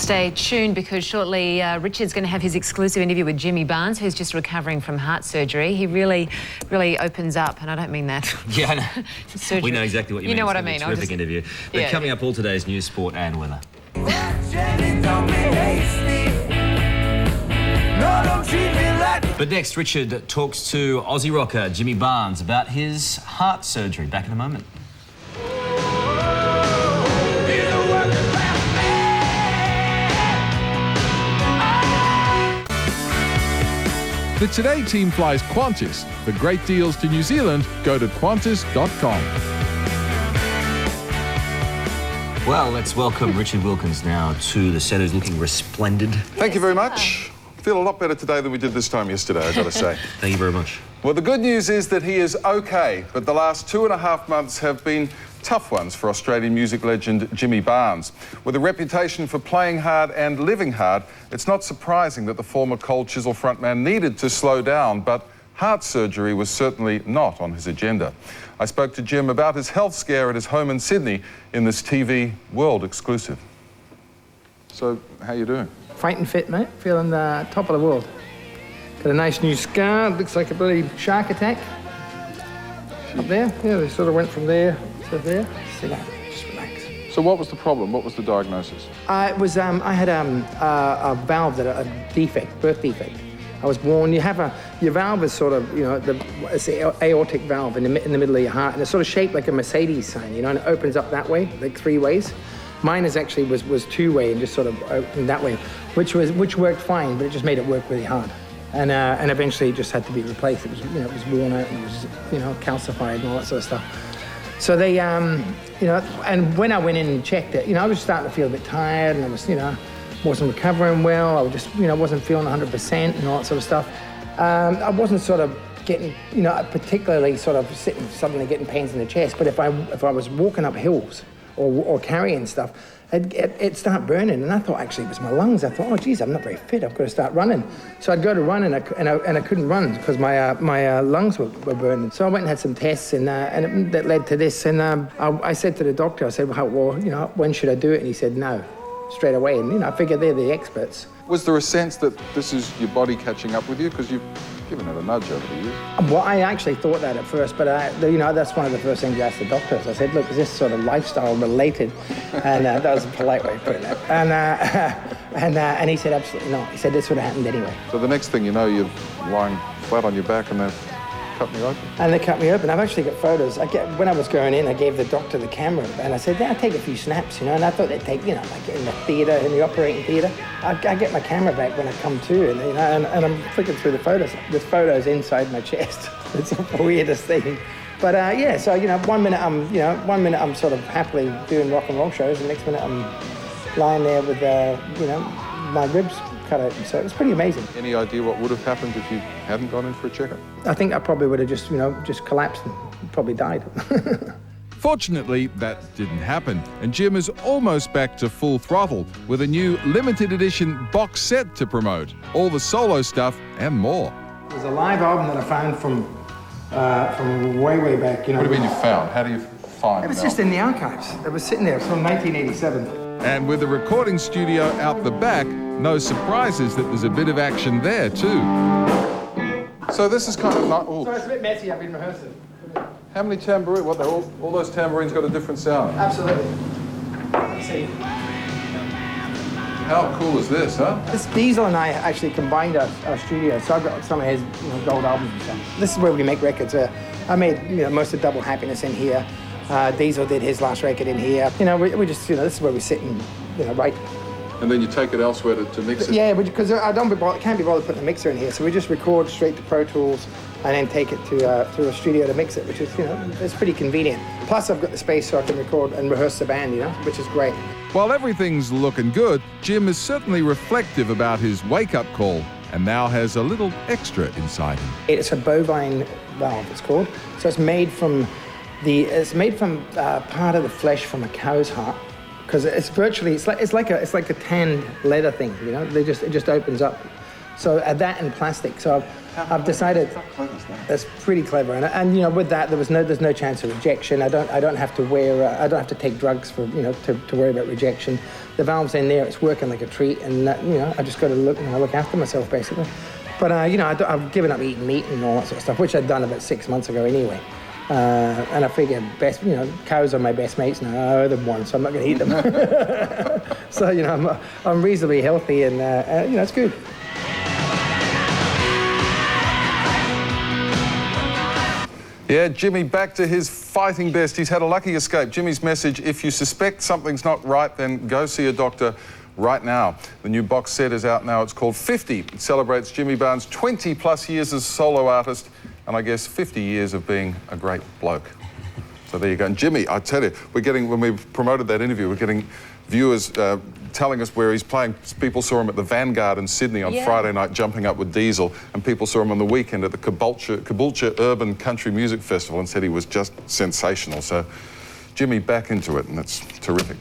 Stay tuned because shortly Richard's going to have his exclusive interview with Jimmy Barnes, who's just recovering from heart surgery. He really opens up, and I don't mean that. Yeah, I know. We know exactly what you mean. You know what I It's mean. a terrific interview. But coming up, all today's news, sport and weather. But next, Richard talks to Aussie rocker Jimmy Barnes about his heart surgery. Back in a moment. The Today team flies Qantas. For great deals to New Zealand, go to qantas.com. Well, let's welcome Richard Wilkins now to the set, who's looking resplendent. Thank you very much. I feel a lot better today than we did this time yesterday, I've got to say. Thank you very much. Well, the good news is that he is okay, but the last 2.5 months have been tough ones for Australian music legend Jimmy Barnes. With a reputation for playing hard and living hard, it's not surprising that the former Cold Chisel frontman needed to slow down, but heart surgery was certainly not on his agenda. I spoke to Jim about his health scare at his home in Sydney in this TV World exclusive. So, how you doing? Fighting fit, mate. Feeling the top of the world. Got a nice new scar. Looks like a bloody shark attack. Up there. Yeah, they sort of went from there to there. Sit down. Just relax. So what was the problem? What was the diagnosis? It was, I had a valve, a defect, birth defect. I was born, your valve is sort of, it's the aortic valve in the middle of your heart, and it's sort of shaped like a Mercedes sign, and it opens up that way, like 3 ways. Mine was 2-way and just sort of opened that way, which worked fine, but it just made it work really hard. And eventually it just had to be replaced. It was, it was worn out and it was, calcified and all that sort of stuff. So they, and when I went in and checked it, I was starting to feel a bit tired, and I was, wasn't recovering well. I was just, wasn't feeling 100% and all that sort of stuff. I wasn't sort of getting, particularly sort of suddenly getting pains in the chest. But if I was walking up hills or carrying stuff, it'd start burning. And I thought actually it was my lungs. I thought, oh geez, I'm not very fit. I've got to start running. So I'd go to run and I couldn't run because my lungs were burning. So I went and had some tests and that led to this. And I said to the doctor, I said, well, when should I do it? And he said no. Straight away, and I figured they're the experts. Was there a sense that this is your body catching up with you? Because you've given it a nudge over the years. Well, I actually thought that at first, but that's one of the first things I asked the doctors. I said, look, is this sort of lifestyle related? And that was a polite way of putting it. And he said, absolutely not. He said, this would have happened anyway. So the next thing you know, you're lying flat on your back and they've cut me open. And they cut me open. I've actually got photos. When I was going in, I gave the doctor the camera, and I said, I'll take a few snaps, and I thought they'd take, like in the theatre, in the operating theatre. I get my camera back when I come to, and I'm flicking through the photos. There's photos inside my chest. It's the weirdest thing. But so 1 minute I'm sort of happily doing rock and roll shows, and the next minute I'm lying there with my ribs cut open. So it was pretty amazing. Any idea what would have happened if you hadn't gone in for a checkup? I think I probably would have just collapsed and probably died. Fortunately, that didn't happen, and Jim is almost back to full throttle with a new limited edition box set to promote. All the solo stuff and more. There's a live album that I found from way back. What do you mean you found? How do you find it? It was an just album? in the archives. It was sitting there from 1987. And with a recording studio out the back, no surprises that there's a bit of action there too. So this is kind of not... Ooh. So it's a bit messy, I've been rehearsing. How many tambourines? What, all those tambourines got a different sound? Absolutely. Let's see. How cool is this, huh? This Diesel and I actually combined our studio, so I've got some of his gold albums and stuff. This is where we make records. I made most of Double Happiness in here. Diesel did his last record in here. We just, this is where we sit and, write. And then you take it elsewhere to mix it? Yeah, because I can't be bothered putting a mixer in here, so we just record straight to Pro Tools and then take it to a studio to mix it, which is, it's pretty convenient. Plus, I've got the space so I can record and rehearse the band, which is great. While everything's looking good, Jim is certainly reflective about his wake-up call and now has a little extra inside him. It's a bovine valve, it's called. So it's made from part of the flesh from a cow's heart. Because it's like a tanned leather thing, it just opens up. So that and plastic. So I've decided that's pretty clever. And you know, with that, there's no chance of rejection. I don't have to wear. I don't have to take drugs for to worry about rejection. The valve's in there. It's working like a treat, and I just got to look after myself basically. But I've given up eating meat and all that sort of stuff, which I'd done about 6 months ago anyway. And I figure cows are my best mates now. I owe them one, so I'm not going to eat them. So I'm reasonably healthy, and it's good. Yeah, Jimmy back to his fighting best. He's had a lucky escape. Jimmy's message: if you suspect something's not right, then go see a doctor right now. The new box set is out now. It's called 50. It celebrates Jimmy Barnes' 20+ years as a solo artist, and I guess 50 years of being a great bloke. So there you go. And Jimmy, I tell you, when we promoted that interview, we're getting viewers telling us where he's playing. People saw him at the Vanguard in Sydney on Friday night, jumping up with Diesel, and people saw him on the weekend at the Caboolture Urban Country Music Festival and said he was just sensational. So Jimmy back into it, and that's terrific.